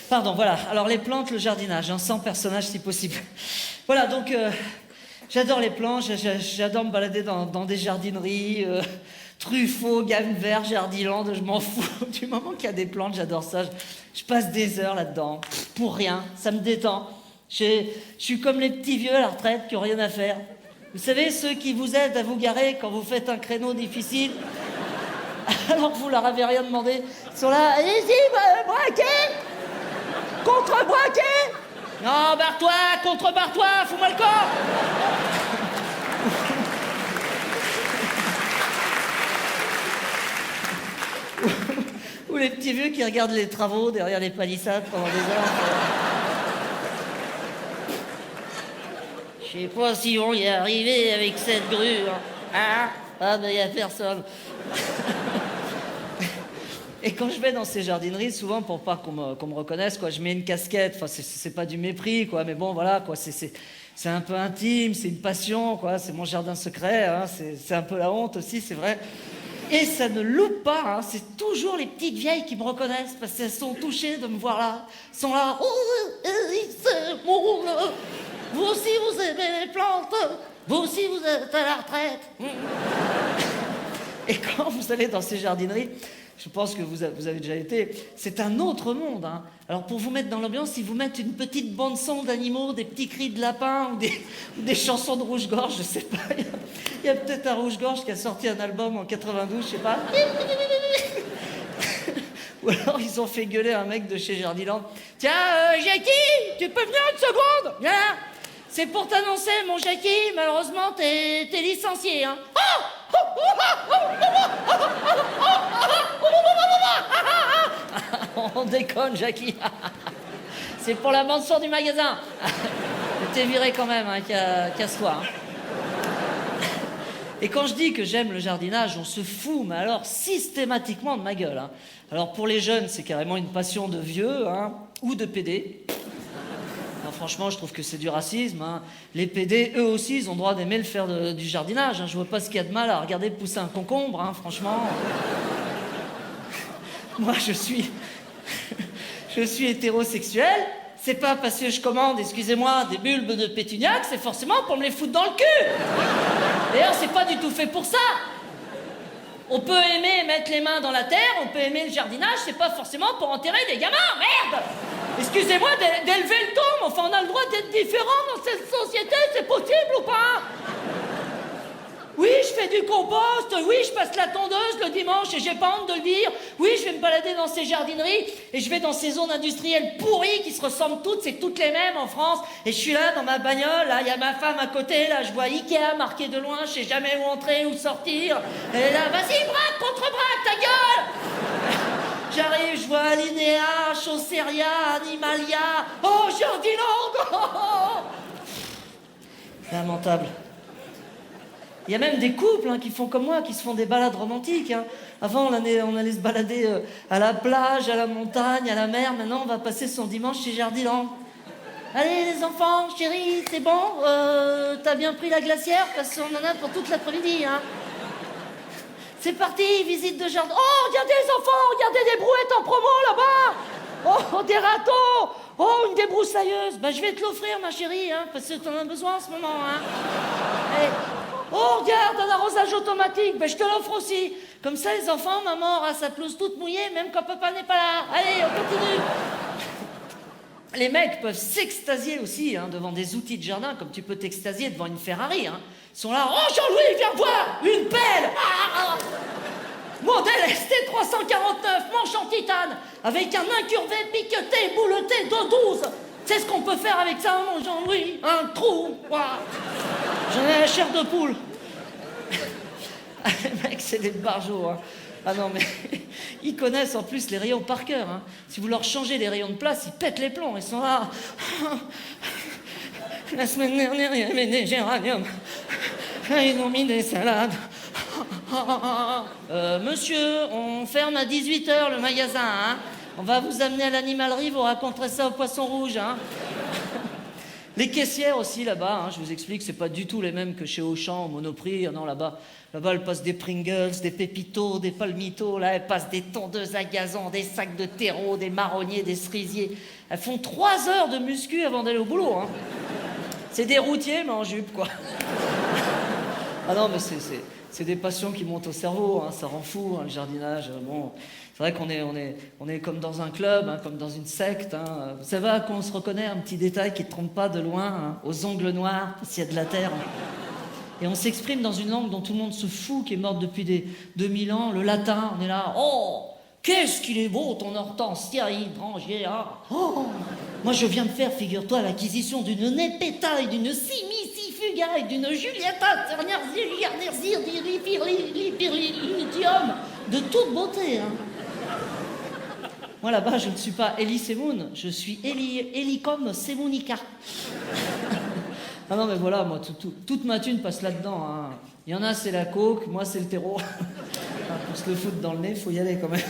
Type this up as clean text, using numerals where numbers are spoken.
Pardon, voilà. Alors les plantes, le jardinage, hein, sans personnage si possible. Voilà, donc j'adore les plantes, j'adore me balader dans des jardineries, Truffaut, Gamme Vert, Jardiland, je m'en fous. Du moment qu'il y a des plantes, j'adore ça. Je passe des heures là-dedans, pour rien, ça me détend. Je suis comme les petits vieux à la retraite qui n'ont rien à faire. Vous savez, ceux qui vous aident à vous garer quand vous faites un créneau difficile, alors que vous leur avez rien demandé, ils sont là, allez-y, braquez! Contre-braquez! Non, barre-toi, contre-barre-toi, fous-moi le corps! Ou les petits vieux qui regardent les travaux derrière les palissades pendant des heures. Je sais pas si on y est arrivé avec cette grue. Hein? Ah, ben y a personne. Et quand je vais dans ces jardineries, souvent pour pas qu'on me reconnaisse, quoi, je mets une casquette. Enfin, c'est pas du mépris, quoi, mais bon, voilà, quoi, c'est un peu intime, c'est une passion, quoi, c'est mon jardin secret, hein, c'est un peu la honte aussi, c'est vrai. Et ça ne loupe pas, hein, c'est toujours les petites vieilles qui me reconnaissent parce qu'elles sont touchées de me voir là. Elles sont là, oh, c'est mon, vous aussi vous aimez les plantes, vous aussi vous êtes à la retraite. Et quand vous allez dans ces jardineries, je pense que vous avez déjà été, c'est un autre monde. Hein. Alors pour vous mettre dans l'ambiance, ils vous mettent une petite bande-son d'animaux, des petits cris de lapin ou des chansons de rouge-gorge, je sais pas. Il y a peut-être un rouge-gorge qui a sorti un album en 92, je sais pas. Ou alors ils ont fait gueuler un mec de chez Jardiland. Tiens, Jackie, tu peux venir une seconde? Viens, c'est pour t'annoncer, mon Jackie, malheureusement, t'es licencié. Hein. On déconne, Jackie. C'est pour la bande-son du magasin. T'es viré quand même, hein, casse-toi. Hein. Et quand je dis que j'aime le jardinage, on se fout, mais alors systématiquement de ma gueule. Hein. Alors pour les jeunes, c'est carrément une passion de vieux, hein, ou de PD. Alors, franchement, je trouve que c'est du racisme. Hein. Les PD, eux aussi, ils ont le droit d'aimer le faire du jardinage. Hein. Je vois pas ce qu'il y a de mal à regarder pousser un concombre, hein, franchement. Moi, je suis hétérosexuel. C'est pas parce que je commande, excusez-moi, des bulbes de pétunias, c'est forcément pour me les foutre dans le cul. D'ailleurs, c'est pas du tout fait pour ça. On peut aimer mettre les mains dans la terre, on peut aimer le jardinage, c'est pas forcément pour enterrer des gamins, merde! Excusez-moi d'élever le ton, mais enfin, on a le droit d'être différent dans cette société, c'est possible ou pas? Oui, je fais du compost, oui, je passe la tondeuse le dimanche et j'ai pas honte de le dire. Oui, je vais me balader dans ces jardineries et je vais dans ces zones industrielles pourries qui se ressemblent toutes, c'est toutes les mêmes en France. Et je suis là dans ma bagnole, là, il y a ma femme à côté, là, je vois Ikea marqué de loin, je sais jamais où entrer, où sortir. Et là, vas-y, braque, contre-braque, ta gueule! J'arrive, je vois Alinéa, Chausseria, Animalia, oh, Jardiland! Lamentable. Il y a même des couples hein, qui font comme moi, qui se font des balades romantiques. Hein. Avant, on allait se balader à la plage, à la montagne, à la mer. Maintenant, on va passer son dimanche chez Jardiland. Allez, les enfants, chérie, c'est bon? T'as bien pris la glacière? Parce qu'on en a pour toute l'après-midi. Hein. C'est parti, visite de jardin. Oh, regardez les enfants, regardez des brouettes en promo là-bas. Oh, des râteaux. Oh, une débroussailleuse. Ben, je vais te l'offrir, ma chérie, hein, parce que t'en as besoin en ce moment. Hein. Allez. Oh, regarde, un arrosage automatique, ben je te l'offre aussi. Comme ça, les enfants, maman aura sa pelouse toute mouillée, même quand papa n'est pas là. Allez, on continue. Les mecs peuvent s'extasier aussi hein, devant des outils de jardin, comme tu peux t'extasier devant une Ferrari. Hein. Ils sont là, oh Jean-Louis, viens voir, une pelle. Modèle ST349, manche en titane, avec un incurvé, piqueté, bouleté de 12. C'est ce qu'on peut faire avec ça, mon Jean-Louis. Un trou. Ouah. J'en ai la chair de poule. Les mecs, c'est des barjots. Hein. Ah non, mais ils connaissent en plus les rayons par cœur. Hein. Si vous leur changez les rayons de place, ils pètent les plombs. Ils sont là. La semaine dernière, il y avait des géraniums. Ils ont mis des salades. Monsieur, on ferme à 18h le magasin. Hein. On va vous amener à l'animalerie, vous raconterez ça au poisson rouge. Hein. Les caissières aussi là-bas, hein, je vous explique, c'est pas du tout les mêmes que chez Auchan, au Monoprix. Non, là-bas, elles passent des Pringles, des Pépitos, des Palmitos. Là, elles passent des tondeuses à gazon, des sacs de terreau, des marronniers, des cerisiers. Elles font 3 heures de muscu avant d'aller au boulot. Hein. C'est des routiers, mais en jupe, quoi. Ah non, mais c'est des passions qui montent au cerveau, hein, ça rend fou, hein, le jardinage. Bon, c'est vrai on est comme dans un club, hein, comme dans une secte. Hein. Vous savez à quoi on se reconnaît, un petit détail qui ne te trompe pas de loin, hein, aux ongles noirs, s'il y a de la terre. Et on s'exprime dans une langue dont tout le monde se fout, qui est morte depuis des 2000 ans, le latin. On est là, oh, qu'est-ce qu'il est beau ton hortensia hydrangea. Oh, moi je viens de faire, figure-toi, l'acquisition d'une nepeta et d'une simicifuga et d'une julieta lithium de toute beauté. Hein. Moi là-bas, je ne suis pas Elie Semoun, je suis Elicom Semonica. Ah non mais voilà, moi toute ma thune passe là-dedans. Hein. Il y en a c'est la coke, moi c'est le terreau. Pour se le foutre dans le nez, faut y aller quand même.